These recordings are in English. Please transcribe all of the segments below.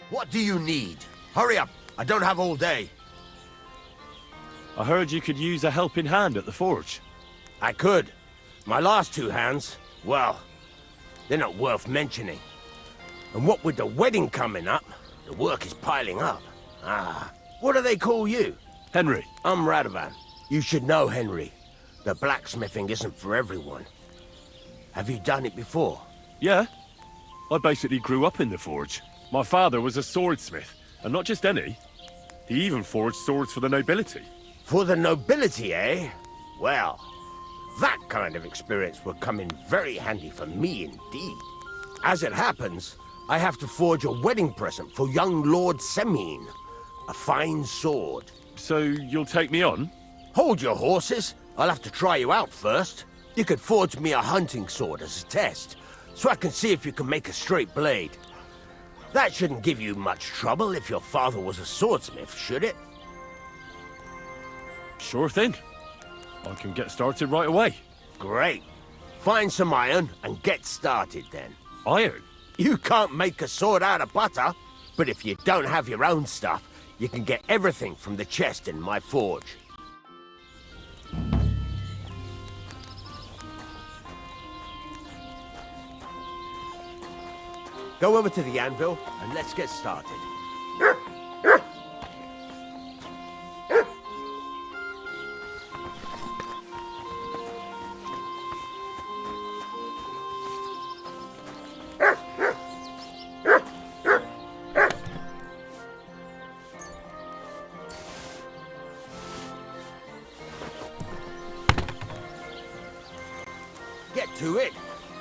What do you need? Hurry up, I don't have all day. I heard you could use a helping hand at the forge. I could. My last two hands, well, they're not worth mentioning. And what with the wedding coming up, the work is piling up. What do they call you? Henry. I'm Radovan. You should know, Henry. The blacksmithing isn't for everyone. Have you done it before? Yeah. I basically grew up in the forge. My father was a swordsmith, and not just any. He even forged swords for the nobility. For the nobility, eh? Well, that kind of experience will come in very handy for me indeed. As it happens, I have to forge a wedding present for young Lord Semine. A fine sword. So you'll take me on? Hold your horses. I'll have to try you out first. You could forge me a hunting sword as a test, so I can see if you can make a straight blade. That shouldn't give you much trouble if your father was a swordsmith, should it? Sure thing. I can get started right away. Great. Find some iron and get started then. Iron? You can't make a sword out of butter, but if you don't have your own stuff, you can get everything from the chest in my forge. Go over to the anvil and let's get started. Get to it.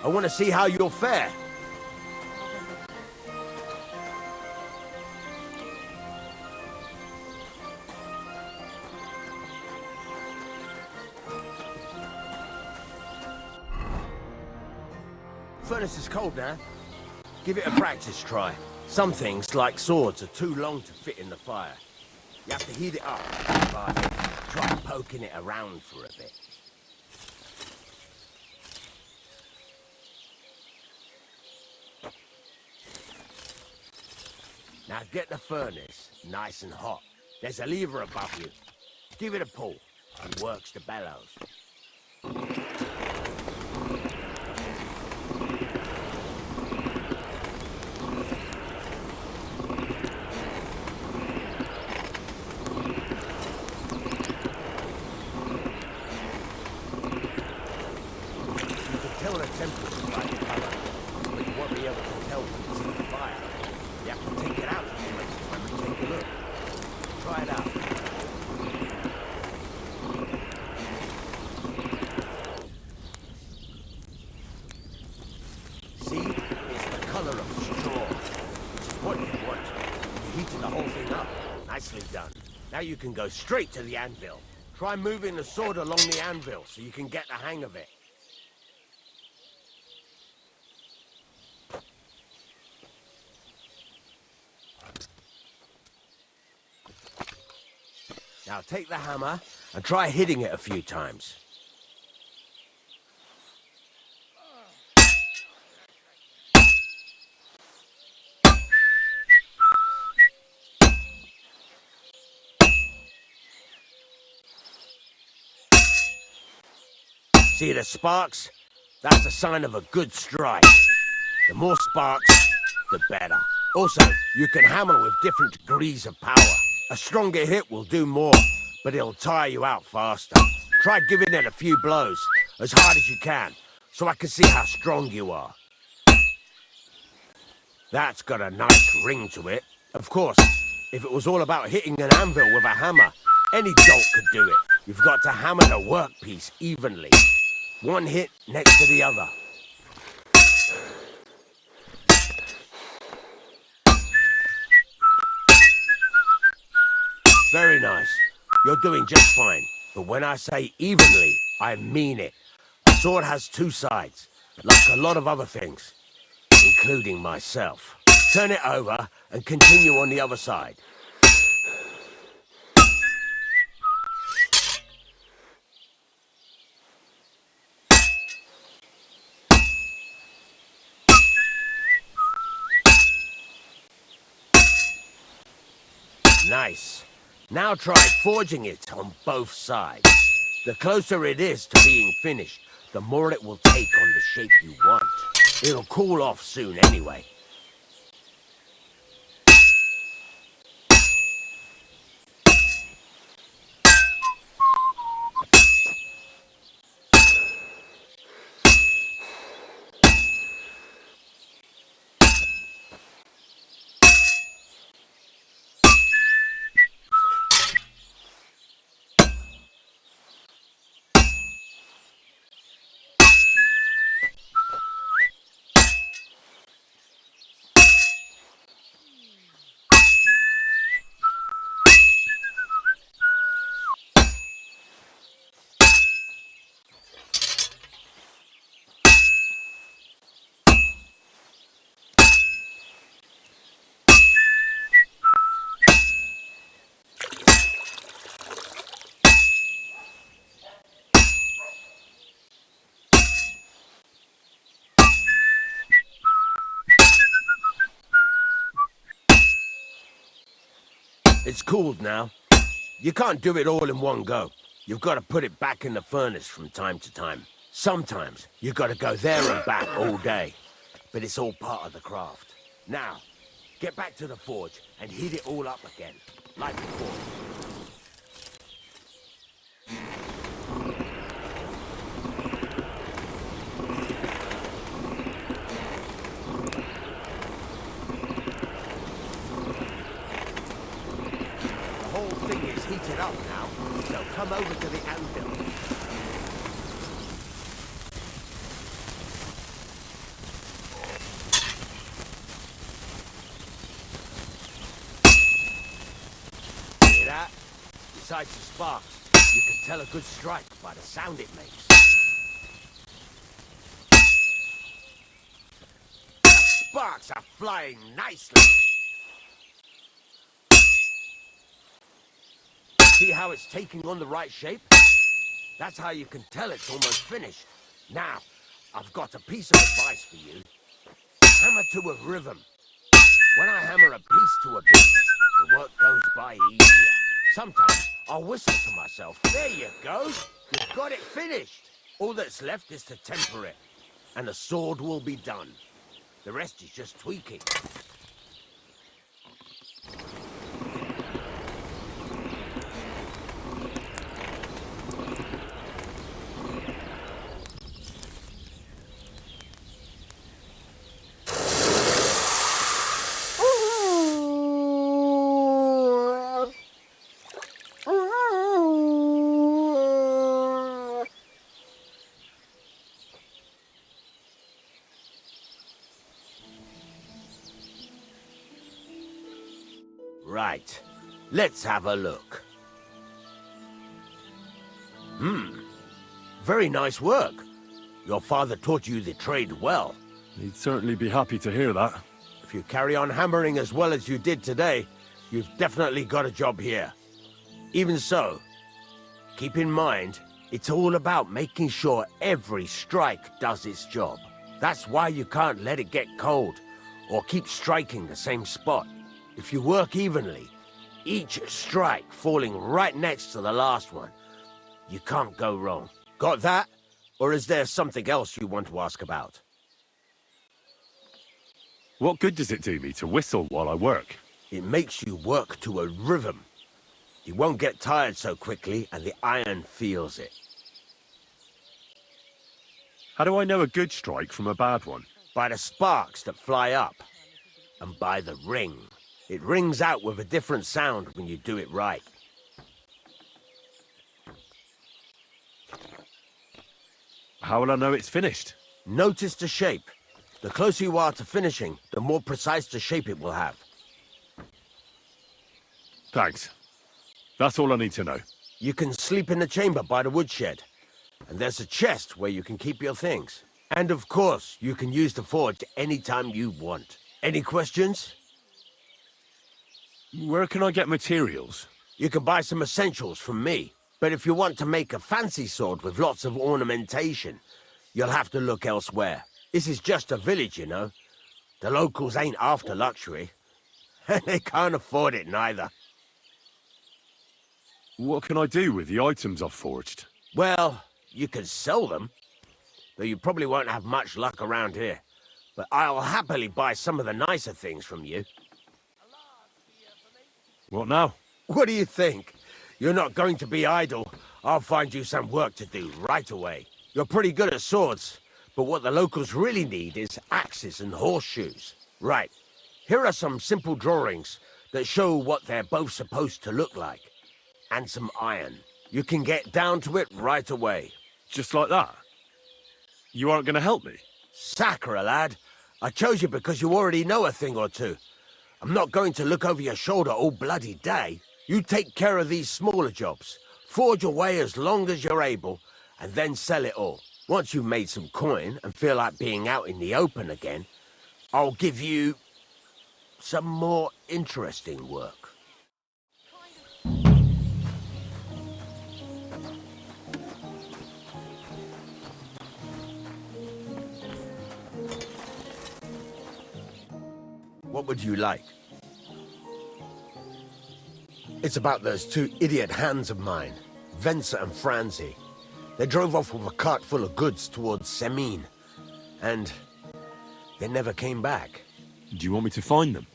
I want to see how you'll fare. Furnace is cold now. Give it a practice try. Some things, like swords, are too long to fit in the fire. You have to heat it up, but try poking it around for a bit. Now get the furnace nice and hot. There's a lever above you. Give it a pull. It works the bellows. Now you can go straight to the anvil. Try moving the sword along the anvil so you can get the hang of it. Now take the hammer and try hitting it a few times. See the sparks? That's a sign of a good strike. The more sparks, the better. Also, you can hammer with different degrees of power. A stronger hit will do more, but it'll tire you out faster. Try giving it a few blows, as hard as you can, so I can see how strong you are. That's got a nice ring to it. Of course, if it was all about hitting an anvil with a hammer, any dolt could do it. You've got to hammer the workpiece evenly. One hit next to the other. Very nice. You're doing just fine. But when I say evenly, I mean it. A sword has two sides, like a lot of other things, including myself. Turn it over and continue on the other side. Nice. Now try forging it on both sides. The closer it is to being finished, the more it will take on the shape you want. It'll cool off soon anyway. It's cooled now. You can't do it all in one go. You've got to put it back in the furnace from time to time. Sometimes you've got to go there and back all day. But it's all part of the craft. Now, get back to the forge and heat it all up again, like before. Heat it up now, so come over to the anvil. Hear that? Besides the sparks, you can tell a good strike by the sound it makes. The sparks are flying nicely. See how it's taking on the right shape? That's how you can tell it's almost finished. Now, I've got a piece of advice for you. Hammer to a rhythm. When I hammer a piece to a beat, the work goes by easier. Sometimes I'll whistle to myself. There you go. You've got it finished. All that's left is to temper it, and the sword will be done. The rest is just tweaking. Right, let's have a look. Very nice work. Your father taught you the trade well. He'd certainly be happy to hear that. If you carry on hammering as well as you did today, you've definitely got a job here. Even so, keep in mind, it's all about making sure every strike does its job. That's why you can't let it get cold, or keep striking the same spot. If you work evenly, each strike falling right next to the last one, you can't go wrong. Got that? Or is there something else you want to ask about? What good does it do me to whistle while I work? It makes you work to a rhythm. You won't get tired so quickly, and the iron feels it. How do I know a good strike from a bad one? By the sparks that fly up, and by the ring. It rings out with a different sound when you do it right. How will I know it's finished? Notice the shape. The closer you are to finishing, the more precise the shape it will have. Thanks. That's all I need to know. You can sleep in the chamber by the woodshed. And there's a chest where you can keep your things. And of course, you can use the forge anytime you want. Any questions? Where can I get materials? You can buy some essentials from me. But if you want to make a fancy sword with lots of ornamentation, you'll have to look elsewhere. This is just a village, you know. The locals ain't after luxury. And they can't afford it neither. What can I do with the items I've forged? Well, you can sell them, though you probably won't have much luck around here. But I'll happily buy some of the nicer things from you. What now? What do you think? You're not going to be idle. I'll find you some work to do right away. You're pretty good at swords, but what the locals really need is axes and horseshoes. Right. Here are some simple drawings that show what they're both supposed to look like. And some iron. You can get down to it right away. Just like that? You aren't going to help me? Sacre, lad. I chose you because you already know a thing or two. I'm not going to look over your shoulder all bloody day. You take care of these smaller jobs. Forge away as long as you're able, and then sell it all. Once you've made some coin and feel like being out in the open again, I'll give you some more interesting work. What would you like? It's about those two idiot hands of mine, Venza and Franzi. They drove off with a cart full of goods towards Semine, and they never came back. Do you want me to find them?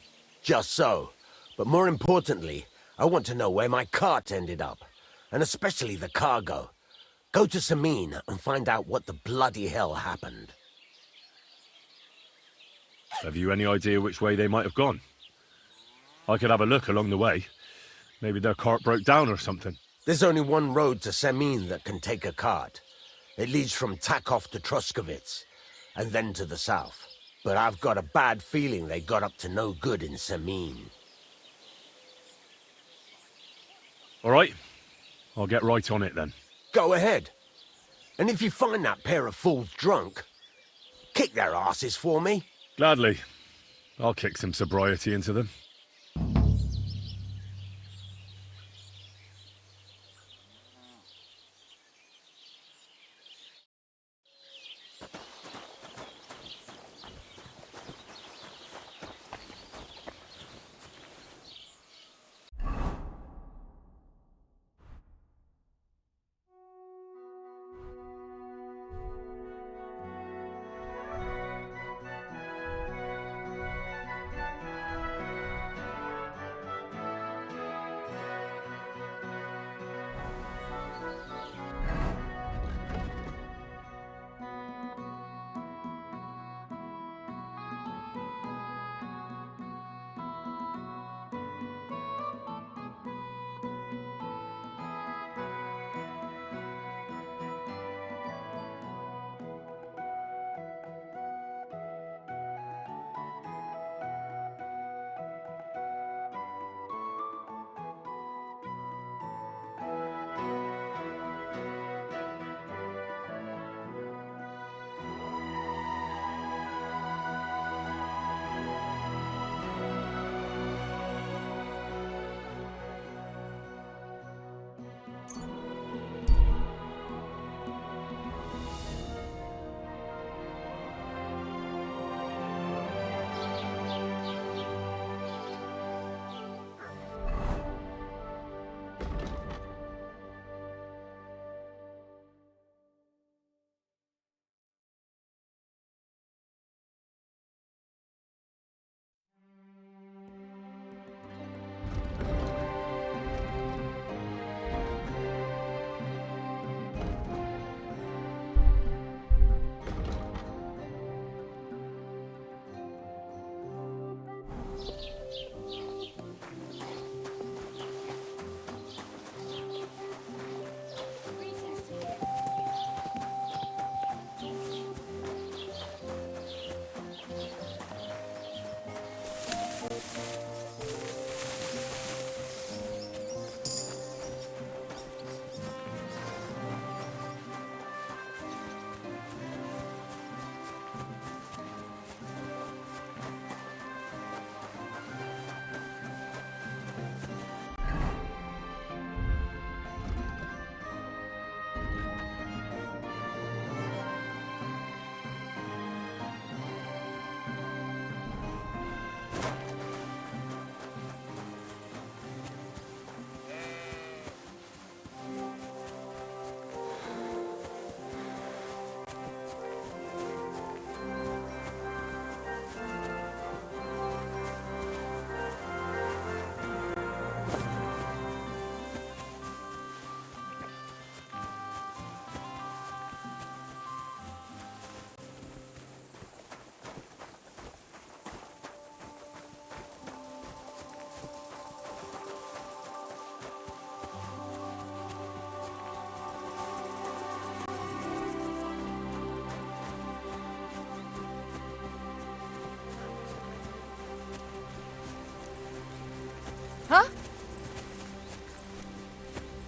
Just so. But more importantly, I want to know where my cart ended up, and especially the cargo. Go to Semine and find out what the bloody hell happened. Have you any idea which way they might have gone? I could have a look along the way. Maybe their cart broke down or something. There's only one road to Semine that can take a cart. It leads from Takov to Troskovitz, and then to the south. But I've got a bad feeling they got up to no good in Semine. All right. I'll get right on it then. Go ahead. And if you find that pair of fools drunk, kick their asses for me. Gladly. I'll kick some sobriety into them.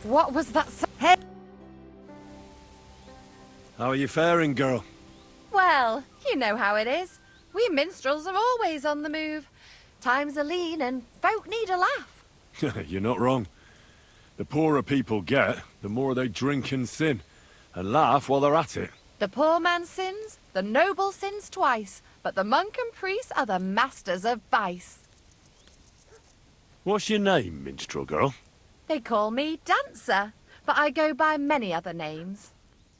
What was that? Hey. How are you faring, girl? Well, you know how it is. We minstrels are always on the move. Times are lean and folk need a laugh. You're not wrong. The poorer people get, the more they drink and sin, and laugh while they're at it. The poor man sins, the noble sins twice, but the monk and priest are the masters of vice. What's your name, minstrel girl? They call me Dancer, but I go by many other names.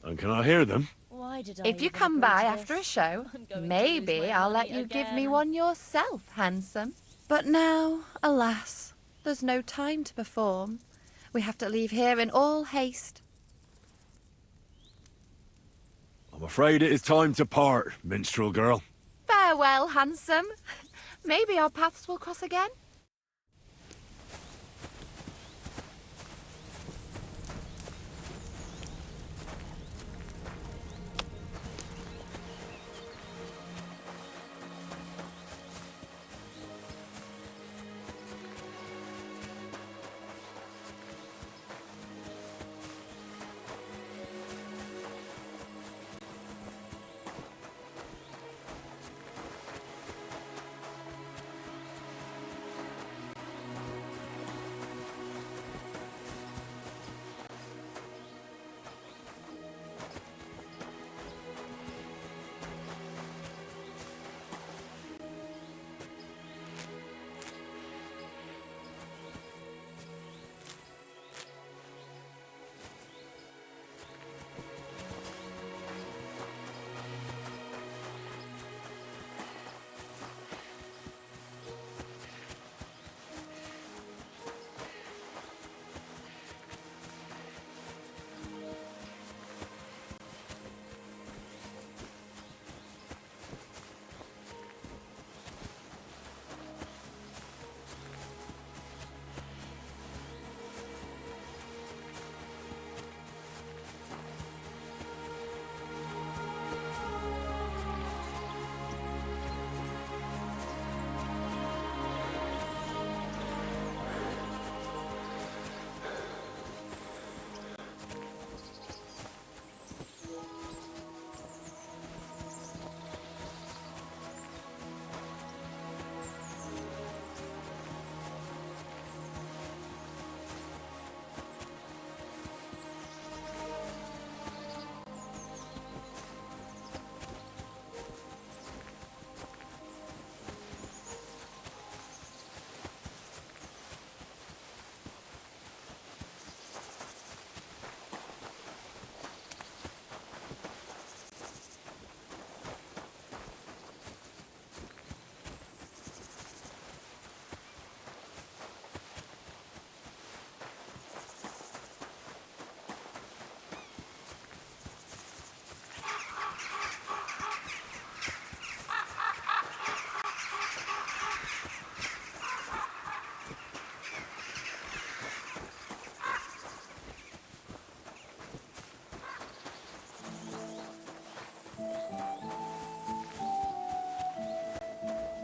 And can I hear them? Why did I If you even come agree by to after a this? show, I'm going to maybe lose my I'll let money you give me again. one yourself, handsome. But now, alas, there's no time to perform. We have to leave here in all haste. I'm afraid it is time to part, minstrel girl. Farewell, handsome. Maybe our paths will cross again.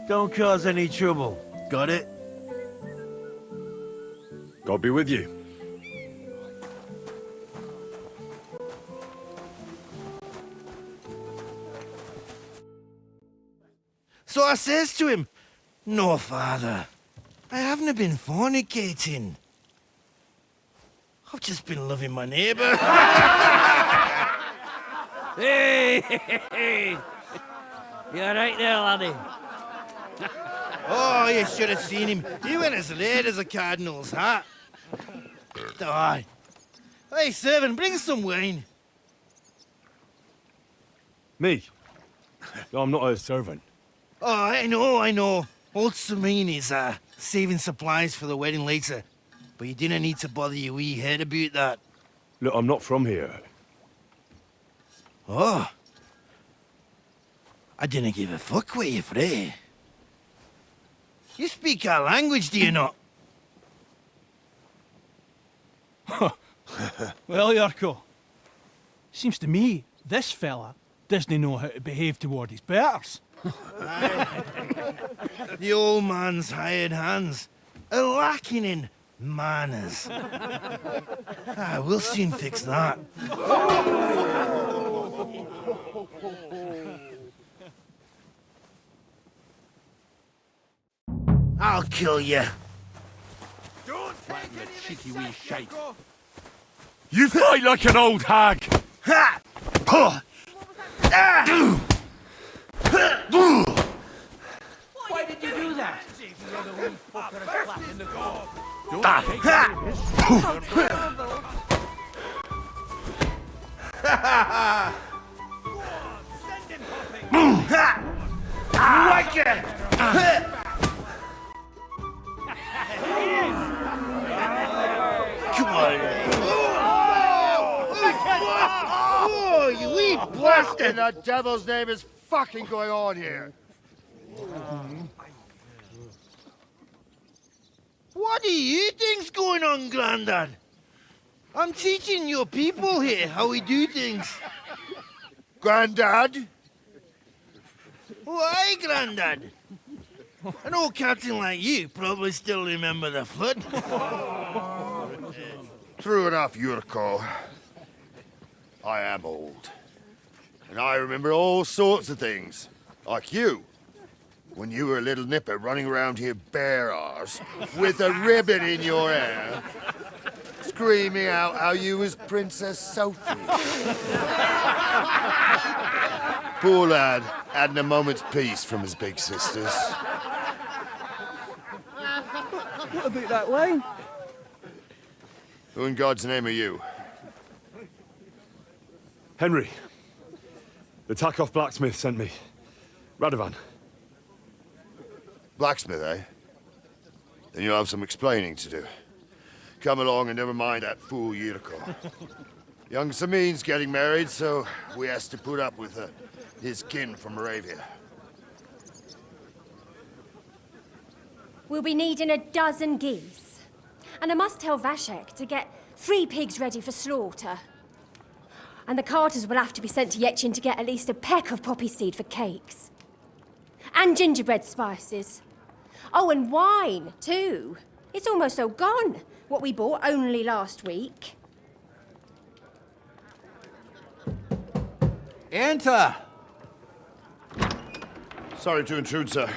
Don't cause any trouble. Got it? God be with you. So I says to him, "No, father, I haven't been fornicating. I've just been loving my neighbour." Hey! You alright there, laddie? Oh, you should have seen him. He went as red as a cardinal's hat. Aye. Hey, servant, bring some wine. Me? I'm not a servant. Oh, I know. Old Serene is saving supplies for the wedding later. But you didn't need to bother your wee head about that. Look, I'm not from here. Oh. I didn't give a fuck what you're frae. You speak our language, do you not? Well, Yarko, seems to me this fella doesn't know how to behave toward his betters. The old man's hired hands are lacking in Manners. We'll soon fix that. I'll kill you. Don't take any cheeky wee shite. You fight like an old hag! Ha! Puh! Ah! Why did you do that? Like it! Come on. Oh, you wee What in the devil's name is fucking going on here? What do you think's going on, Grandad? I'm teaching your people here how we do things. Grandad? Why, Grandad? An old captain like you probably still remember the flood. True enough, Yurko. I am old. And I remember all sorts of things. Like you. When you were a little nipper running around here bare arse, with a ribbon in your hair, screaming out how you was Princess Sophie. Poor lad, hadn't a moment's peace from his big sisters. What about that wine? Who in God's name are you? Henry. The Takoff blacksmith sent me. Radovan. Blacksmith, eh? Then you'll have some explaining to do. Come along and never mind that fool Yurko. Young Samin's getting married, so we has to put up with his kin from Moravia. We'll be needing a dozen geese. And I must tell Vashek to get 3 pigs ready for slaughter. And the carters will have to be sent to Yetchin to get at least a peck of poppy seed for cakes. And gingerbread spices. Oh, and wine, too. It's almost all gone, what we bought only last week. Enter! Sorry to intrude, sir.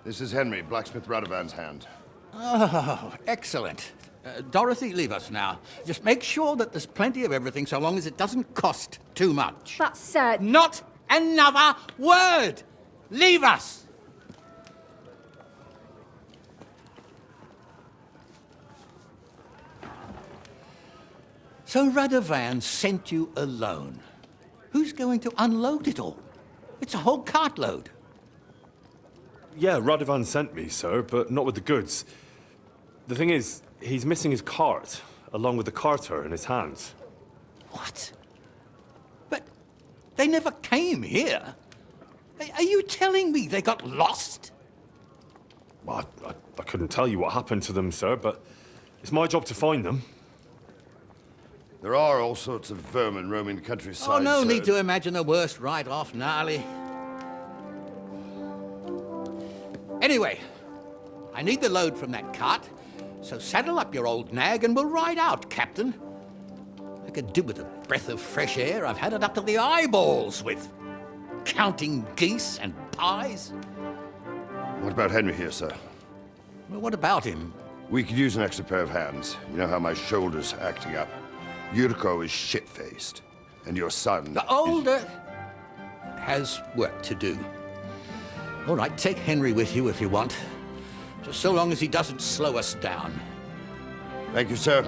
This is Henry, blacksmith Radovan's hand. Oh, excellent. Dorothy, leave us now. Just make sure that there's plenty of everything so long as it doesn't cost too much. But, sir... Not another word! Leave us! So Radovan sent you alone. Who's going to unload it all? It's a whole cartload. Yeah, Radovan sent me, sir, but not with the goods. The thing is, he's missing his cart, along with the carter in his hands. What? But they never came here. Are you telling me they got lost? Well, I couldn't tell you what happened to them, sir, but it's my job to find them. There are all sorts of vermin roaming the countryside. Oh, no sir. need to imagine the worst right off, gnarly. Anyway, I need the load from that cart, so saddle up your old nag and we'll ride out, Captain. I could do with a breath of fresh air. I've had it up to the eyeballs with counting geese and pies. What about Henry here, sir? Well, what about him? We could use an extra pair of hands. You know how my shoulder's acting up. Yurko is shit-faced, and your son... The older has work to do. All right, take Henry with you if you want. Just so long as he doesn't slow us down. Thank you, sir.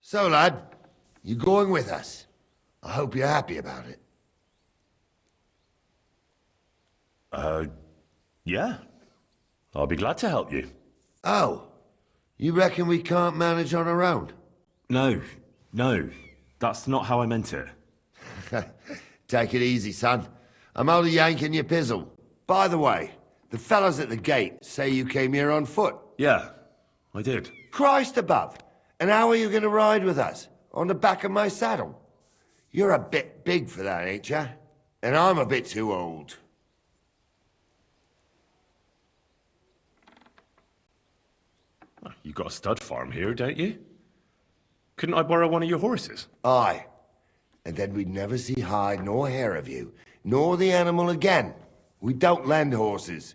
So, lad, you going with us? I hope you're happy about it. Yeah. I'll be glad to help you. Oh, you reckon we can't manage on our own? No, that's not how I meant it. Take it easy, son. I'm only yanking your pizzle. By the way, the fellas at the gate say you came here on foot. Yeah, I did. Christ above! And how are you going to ride with us? On the back of my saddle? You're a bit big for that, ain't ya? And I'm a bit too old. You got a stud farm here, don't you? Couldn't I borrow one of your horses? Aye. And then we'd never see hide nor hair of you, nor the animal again. We don't lend horses.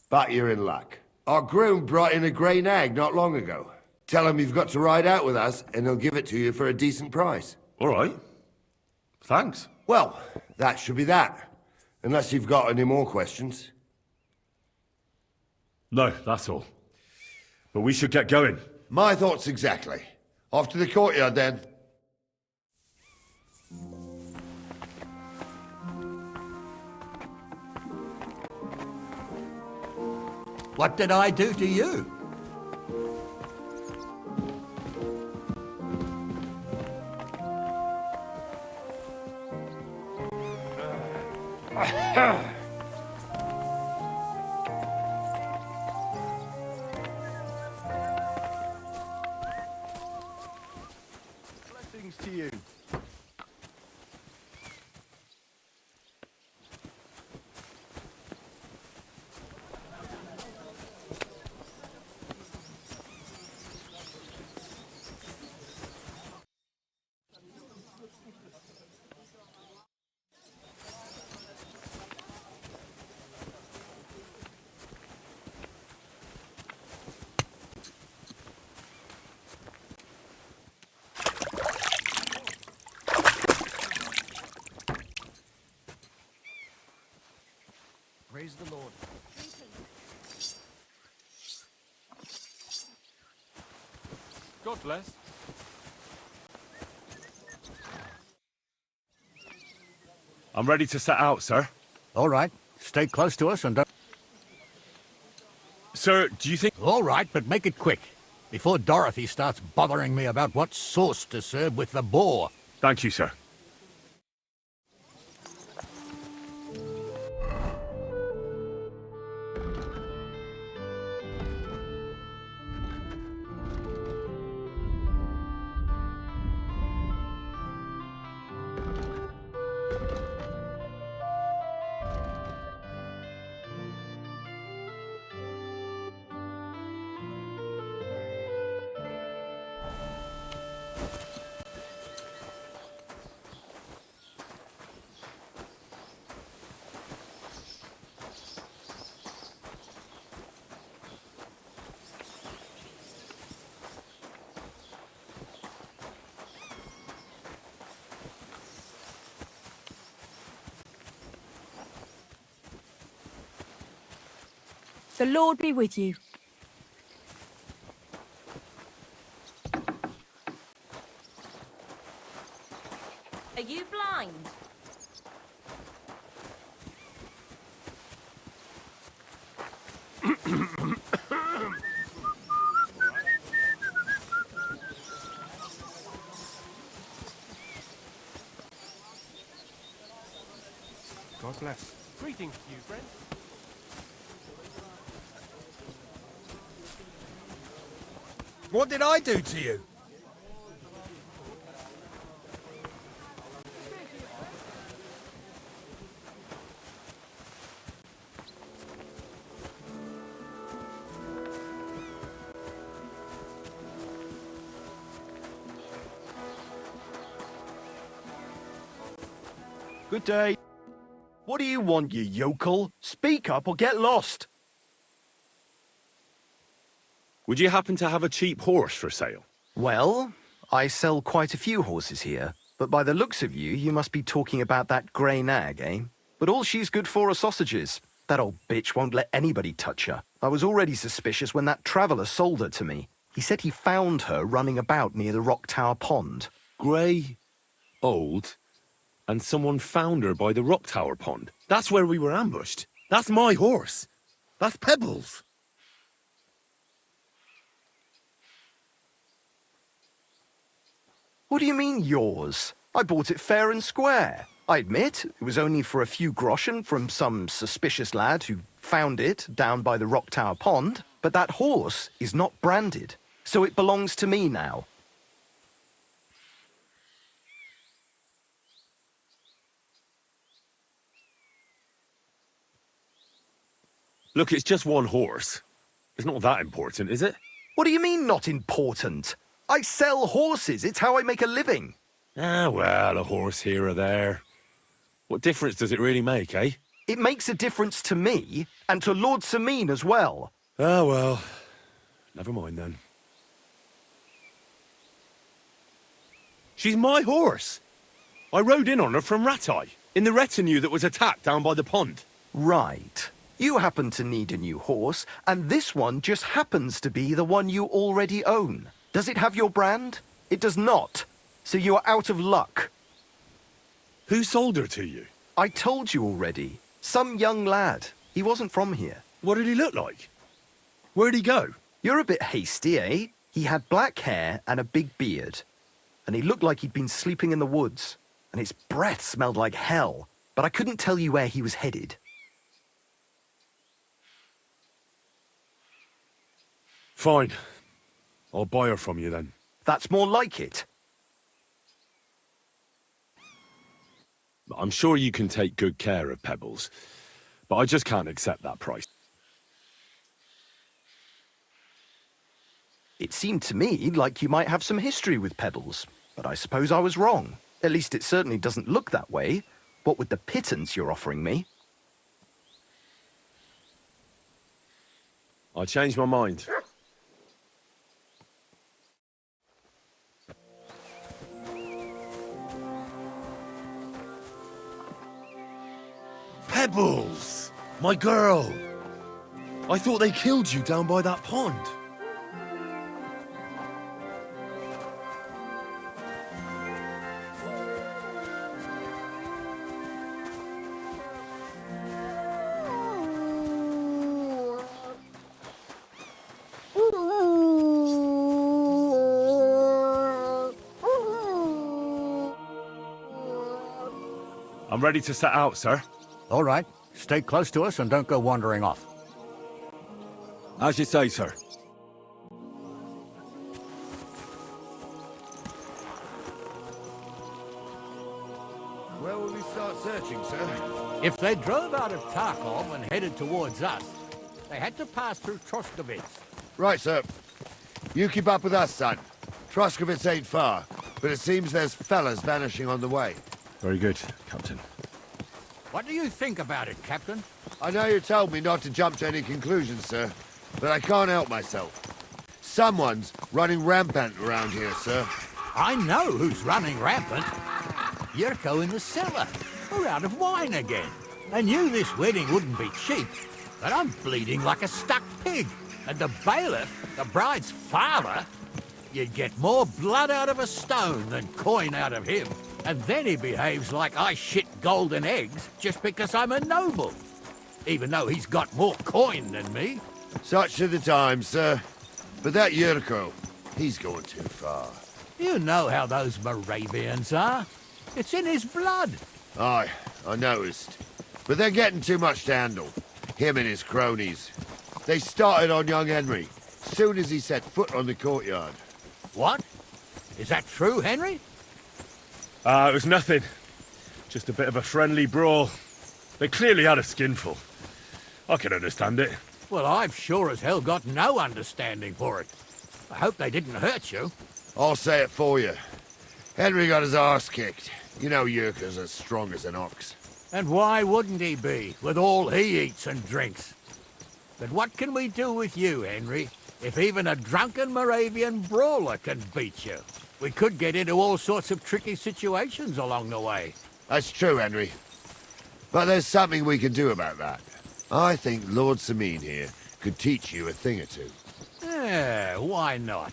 But you're in luck. Our groom brought in a grey nag not long ago. Tell him you've got to ride out with us, and he'll give it to you for a decent price. All right. Thanks. Well, that should be that. Unless you've got any more questions. No, that's all. But we should get going. My thoughts exactly. Off to the courtyard, then. What did I do to you? Blessings to you. Praise the Lord. God bless. I'm ready to set out, sir. All right. Stay close to us and don't... Sir, do you think... All right, but make it quick. Before Dorothy starts bothering me about what sauce to serve with the boar. Thank you, sir. The Lord be with you. Are you blind? God bless. Greetings to you, friend. What did I do to you? Good day. What do you want, you yokel? Speak up or get lost. Would you happen to have a cheap horse for sale? Well, I sell quite a few horses here, but by the looks of you, you must be talking about that grey nag, eh? But all she's good for are sausages. That old bitch won't let anybody touch her. I was already suspicious when that traveller sold her to me. He said he found her running about near the Rock Tower Pond. Grey, old, and someone found her by the Rock Tower Pond. That's where we were ambushed. That's my horse. That's Pebbles. What do you mean, yours? I bought it fair and square. I admit, it was only for a few groschen from some suspicious lad who found it down by the Rock Tower Pond, but that horse is not branded, so it belongs to me now. Look, it's just one horse. It's not that important, is it? What do you mean, not important? I sell horses. It's how I make a living. Ah, well, a horse here or there. What difference does it really make, eh? It makes a difference to me, and to Lord Sameen as well. Ah, well, never mind then. She's my horse. I rode in on her from Ratai, in the retinue that was attacked down by the pond. Right. You happen to need a new horse, and this one just happens to be the one you already own. Does it have your brand? It does not. So you are out of luck. Who sold her to you? I told you already. Some young lad. He wasn't from here. What did he look like? Where'd he go? You're a bit hasty, eh? He had black hair and a big beard. And he looked like he'd been sleeping in the woods. And his breath smelled like hell. But I couldn't tell you where he was headed. Fine. I'll buy her from you then. That's more like it. I'm sure you can take good care of Pebbles, but I just can't accept that price. It seemed to me like you might have some history with Pebbles, but I suppose I was wrong. At least it certainly doesn't look that way. What with the pittance you're offering me? I changed my mind. Pebbles! My girl! I thought they killed you down by that pond. I'm ready to set out, sir. All right. Stay close to us and don't go wandering off. As you say, sir. Where will we start searching, sir? If they drove out of Tarkov and headed towards us, they had to pass through Troskovitz. Right, sir. You keep up with us, son. Troskovitz ain't far, but it seems there's fellas vanishing on the way. Very good, Captain. What do you think about it, Captain? I know you told me not to jump to any conclusions, sir, but I can't help myself. Someone's running rampant around here, sir. I know who's running rampant. Yurko in the cellar. We're out of wine again. I knew this wedding wouldn't be cheap, but I'm bleeding like a stuck pig. And the bailiff, the bride's father, you'd get more blood out of a stone than coin out of him. And then he behaves like I shit golden eggs just because I'm a noble. Even though he's got more coin than me. Such are the times, sir. But that Yurko, he's going too far. You know how those Moravians are. It's in his blood. Aye, I noticed. But they're getting too much to handle. Him and his cronies. They started on young Henry, soon as he set foot on the courtyard. What? Is that true, Henry? It was nothing. Just a bit of a friendly brawl. They clearly had a skinful. I can understand it. Well, I've sure as hell got no understanding for it. I hope they didn't hurt you. I'll say it for you. Henry got his arse kicked. You know Yurka's as strong as an ox. And why wouldn't he be, with all he eats and drinks? But what can we do with you, Henry, if even a drunken Moravian brawler can beat you? We could get into all sorts of tricky situations along the way. That's true, Henry. But there's something we can do about that. I think Lord Sameen here could teach you a thing or two. Yeah, why not?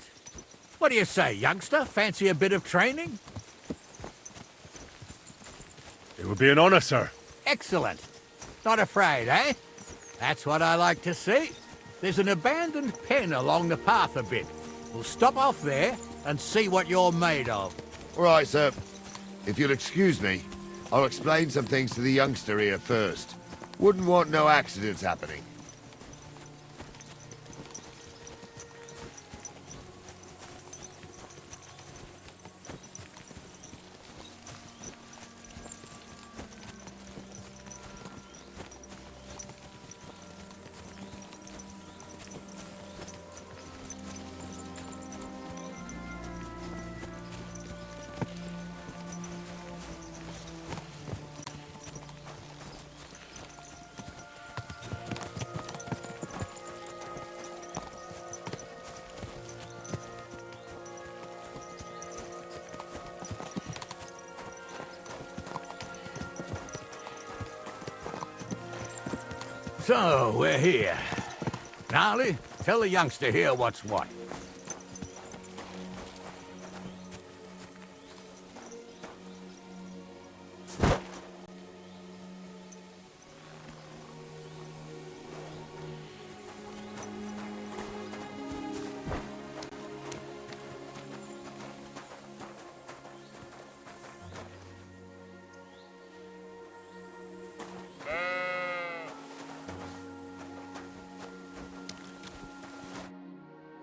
What do you say, youngster? Fancy a bit of training? It would be an honor, sir. Excellent. Not afraid, eh? That's what I like to see. There's an abandoned pen along the path a bit. We'll stop off there and see what you're made of. All right, sir. If you'll excuse me, I'll explain some things to the youngster here first. Wouldn't want no accidents happening. So, we're here. Gnarly, tell the youngster here what's what.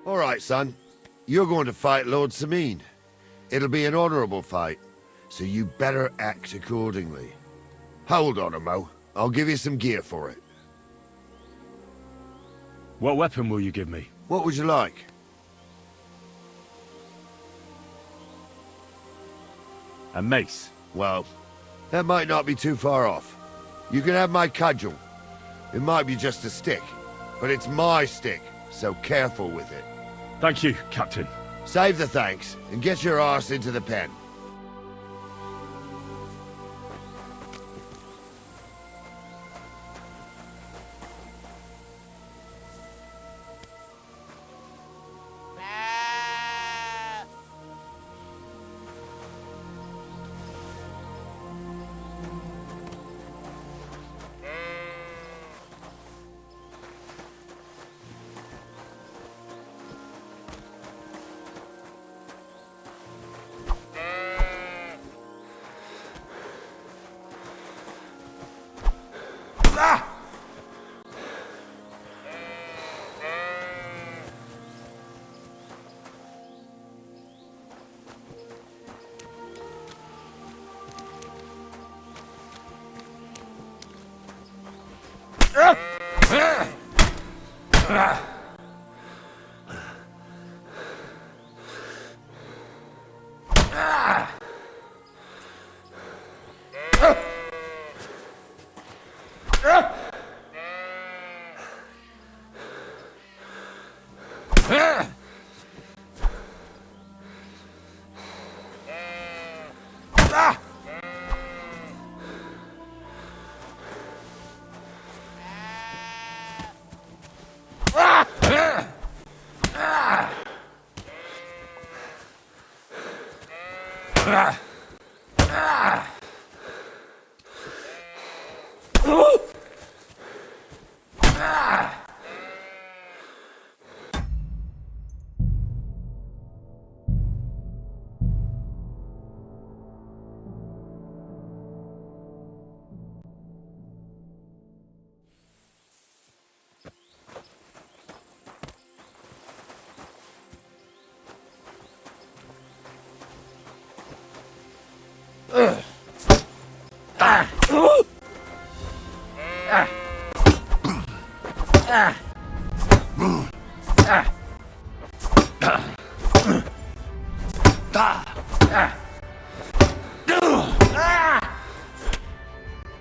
All right, son. You're going to fight Lord Samine. It'll be an honorable fight, so you better act accordingly. Hold on, Mo. I'll give you some gear for it. What weapon will you give me? What would you like? A mace. Well, that might not be too far off. You can have my cudgel. It might be just a stick, but it's my stick, so careful with it. Thank you, Captain. Save the thanks, and get your arse into the pen.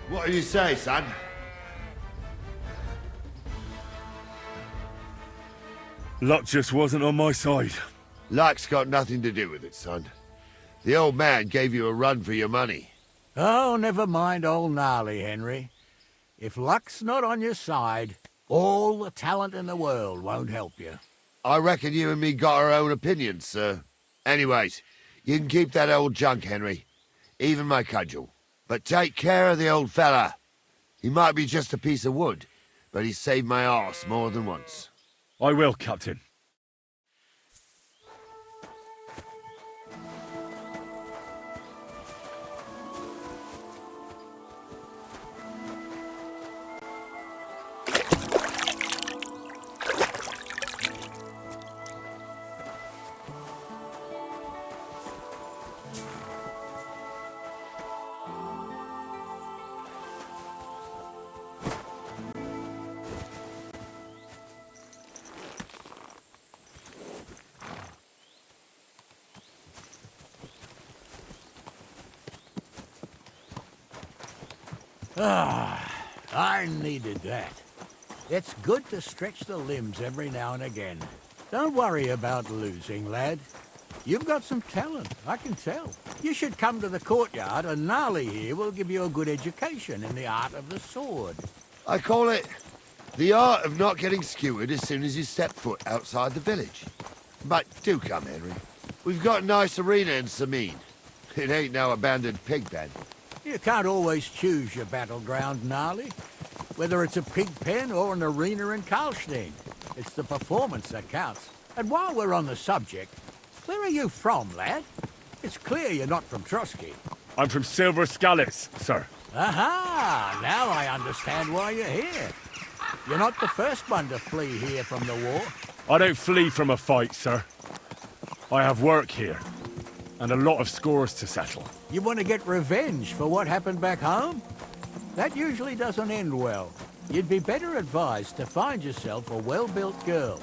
What do you say, son? Luck just wasn't on my side. Luck's got nothing to do with it, son. The old man gave you a run for your money. Oh, never mind old Gnarly, Henry. If luck's not on your side, all the talent in the world won't help you. I reckon you and me got our own opinions, sir. Anyways, you can keep that old junk, Henry. Even my cudgel. But take care of the old fella. He might be just a piece of wood, but he's saved my arse more than once. I will, Captain. Ah, I needed that. It's good to stretch the limbs every now and again. Don't worry about losing, lad. You've got some talent, I can tell. You should come to the courtyard, and Gnarly here will give you a good education in the art of the sword. I call it The art of not getting skewered as soon as you step foot outside the village. But do come, Henry. We've got a nice arena in Samin. It ain't no abandoned pig pen. You can't always choose your battleground, Gnarly. Whether it's a pig pen or an arena in Karlstein. It's the performance that counts. And while we're on the subject, where are you from, lad? It's clear you're not from Trotsky. I'm from Silver Scallis, sir. Aha! Now I understand why you're here. You're not the first one to flee here from the war. I don't flee from a fight, sir. I have work here, and a lot of scores to settle. You want to get revenge for what happened back home? That usually doesn't end well. You'd be better advised to find yourself a well-built girl,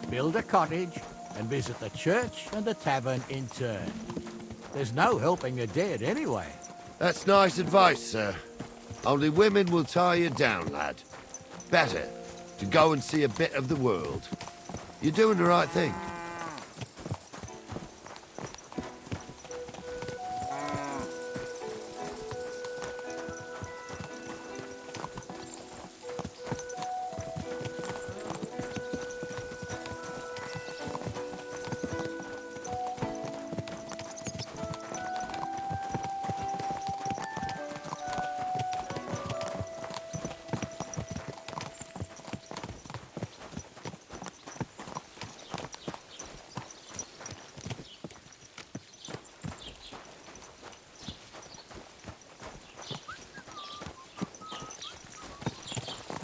build a cottage, and visit the church and the tavern in turn. There's no helping the dead anyway. That's nice advice, sir. Only women will tie you down, lad. Better to go and see a bit of the world. You're doing the right thing.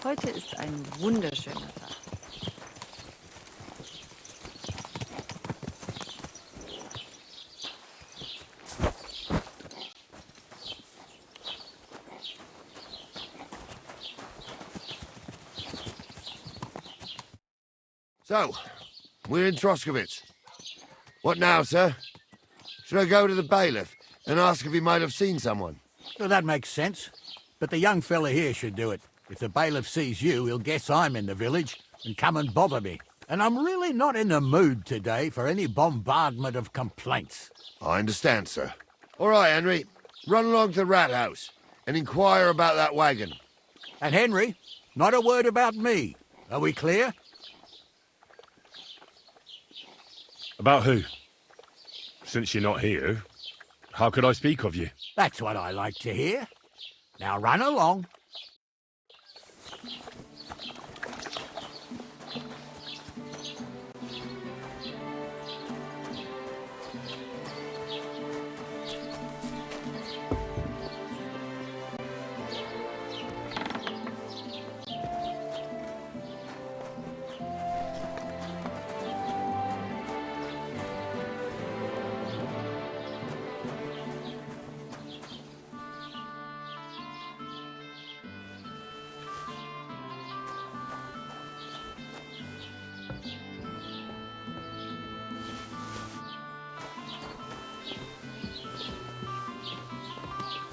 Heute ist ein wunderschöner Tag. So, we're in Troskowitz. What now, sir? Should I go to the bailiff and ask if he might have seen someone? Well, that makes sense. But the young fella here should do it. If the bailiff sees you, he'll guess I'm in the village and come and bother me. And I'm really not in the mood today for any bombardment of complaints. I understand, sir. All right, Henry. Run along to the rat house and inquire about that wagon. And Henry, not a word about me. Are we clear? About who? Since you're not here, how could I speak of you? That's what I like to hear. Now run along.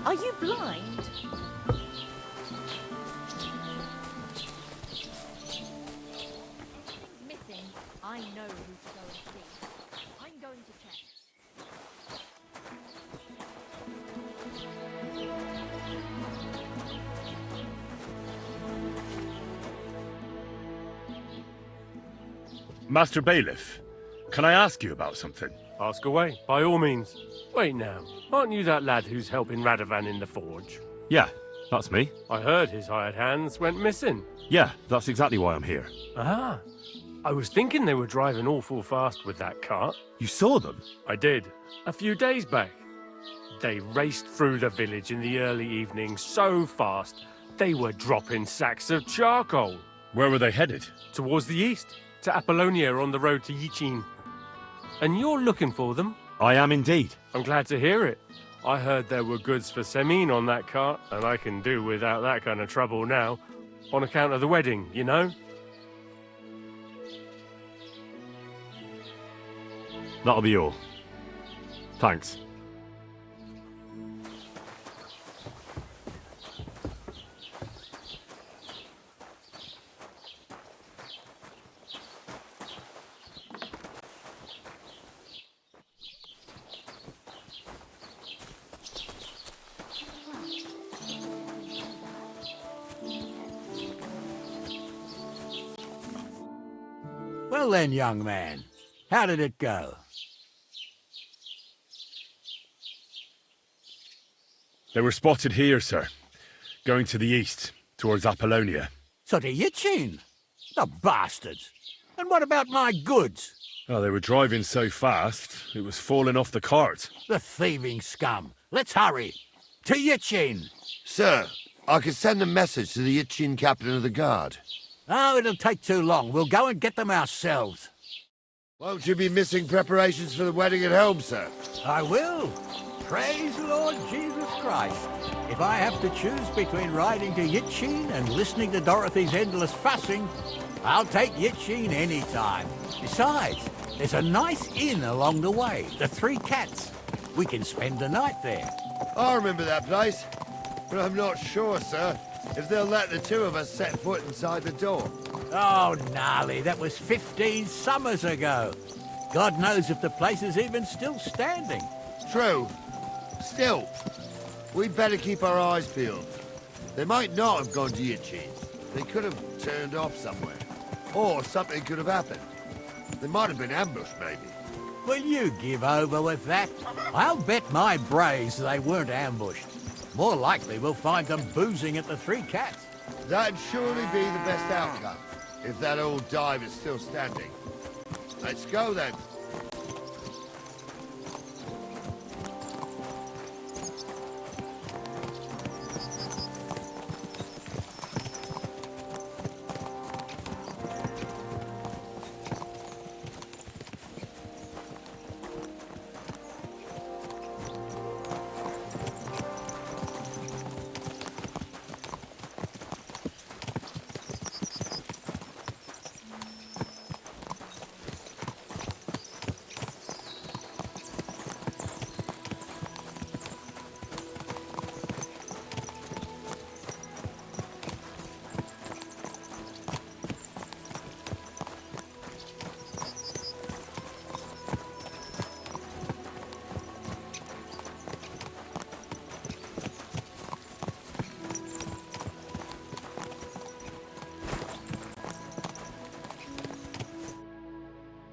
Are you blind? Missing. I know who to go and see. I'm going to check. Master Bailiff, can I ask you about something? Ask away, by all means. Wait now, aren't you that lad who's helping Radovan in the forge? Yeah, that's me. I heard his hired hands went missing. Yeah, that's exactly why I'm here. Ah, I was thinking they were driving awful fast with that cart. You saw them? I did, a few days back. They raced through the village in the early evening so fast, they were dropping sacks of charcoal. Where were they headed? Towards the east, to Apollonia on the road to Yichin. And you're looking for them? I am indeed. I'm glad to hear it. I heard there were goods for Semin on that cart, and I can do without that kind of trouble now. On account of the wedding, you know? That'll be all. Thanks. Well then, young man, how did it go? They were spotted here, sir. Going to the east, towards Apollonia. So to Yitchin? The bastards! And what about my goods? Oh, they were driving so fast, it was falling off the cart. The thieving scum. Let's hurry. To Yitchin! Sir, I can send a message to the Itchin captain of the guard. Oh, it'll take too long. We'll go and get them ourselves. Won't you be missing preparations for the wedding at home, sir? I will. Praise the Lord Jesus Christ. If I have to choose between riding to Yitchin and listening to Dorothy's endless fussing, I'll take Yitchin any time. Besides, there's a nice inn along the way, the Three Cats. We can spend the night there. I remember that place, but I'm not sure, sir, if they'll let the two of us set foot inside the door. Oh, gnarly, that was 15 summers ago. God knows if the place is even still standing. True. Still, we'd better keep our eyes peeled. They might not have gone to Yitchin. They could have turned off somewhere. Or something could have happened. They might have been ambushed, maybe. Will you give over with that? I'll bet my brains they weren't ambushed. More likely we'll find them boozing at the Three Cats. That'd surely be the best outcome, if that old dive is still standing. Let's go, then.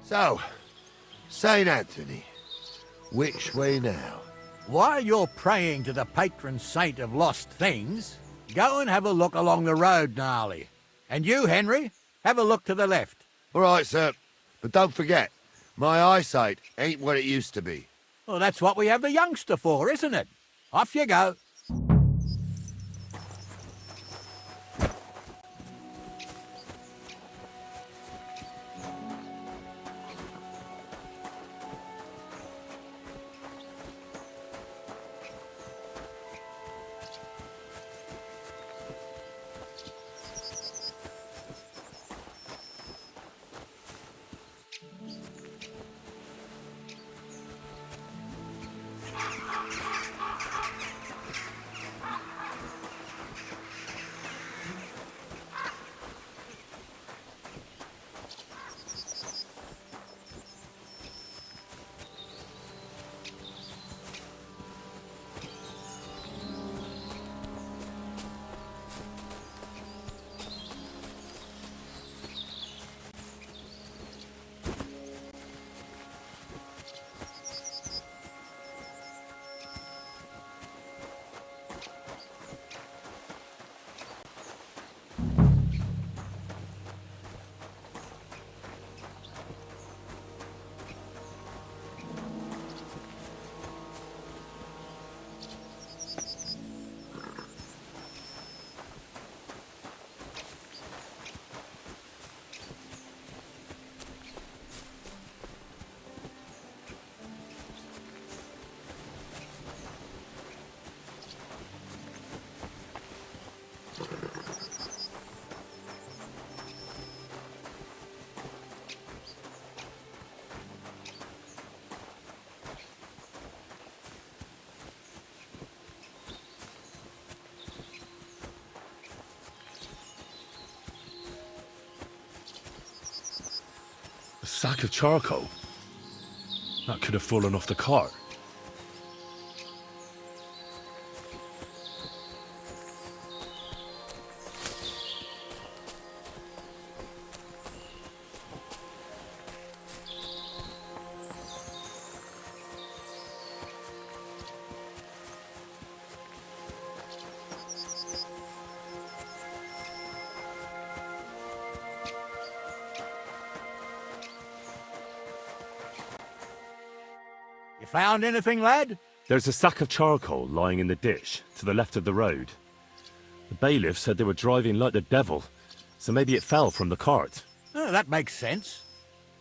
So, St. Anthony, which way now? While you're praying to the patron saint of lost things, go and have a look along the road, Gnarly. And you, Henry, have a look to the left. All right, sir. But don't forget, my eyesight ain't what it used to be. Well, that's what we have the youngster for, isn't it? Off you go. A sack of charcoal? That could have fallen off the cart. You found anything, lad? There's a sack of charcoal lying in the ditch to the left of the road. The bailiff said they were driving like the devil, so maybe it fell from the cart. Oh, that makes sense.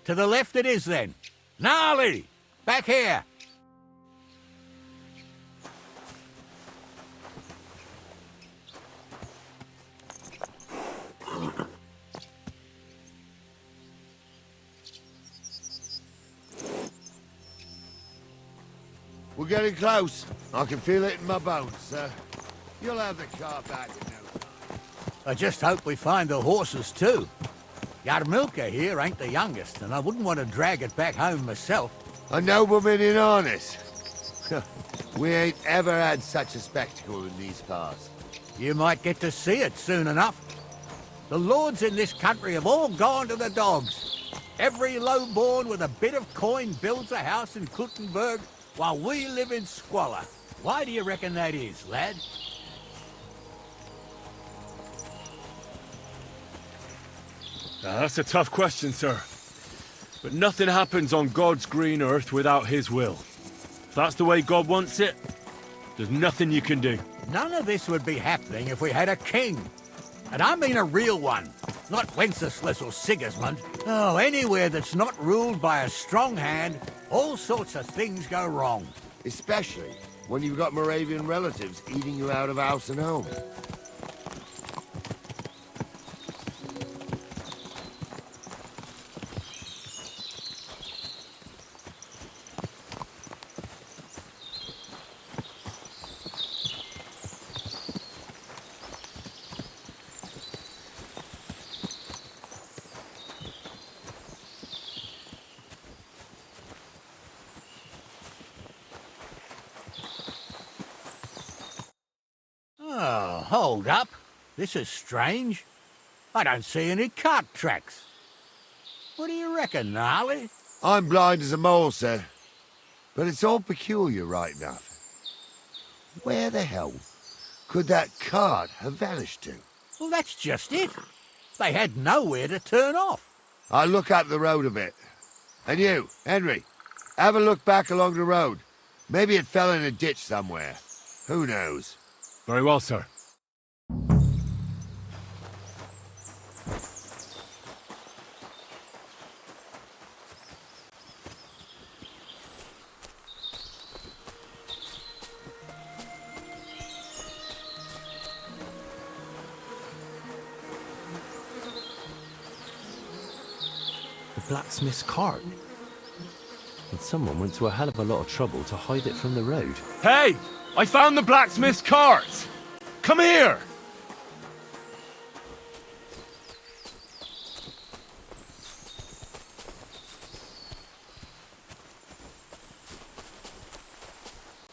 To the left it is, then. Gnarly! Back here! We're getting close. I can feel it in my bones, sir. You'll have the car back in no time. I just hope we find the horses, too. Yarmilka here ain't the youngest, and I wouldn't want to drag it back home myself. A nobleman in harness. We ain't ever had such a spectacle in these parts. You might get to see it soon enough. The lords in this country have all gone to the dogs. Every lowborn with a bit of coin builds a house in Kuttenberg, while we live in squalor. Why do you reckon that is, lad? That's a tough question, sir. But nothing happens on God's green earth without his will. If that's the way God wants it, there's nothing you can do. None of this would be happening if we had a king. And I mean a real one, not Wenceslas or Sigismund. Oh, anywhere that's not ruled by a strong hand, all sorts of things go wrong. Especially when you've got Moravian relatives eating you out of house and home. Oh, hold up. This is strange. I don't see any cart tracks. What do you reckon, Gnarly? I'm blind as a mole, sir. But it's all peculiar, right enough. Where the hell could that cart have vanished to? Well, that's just it. They had nowhere to turn off. I'll look up the road a bit. And you, Henry, have a look back along the road. Maybe it fell in a ditch somewhere. Who knows? Very well, sir. The blacksmith's cart. And someone went to a hell of a lot of trouble to hide it from the road. Hey! I found the blacksmith's cart! Come here!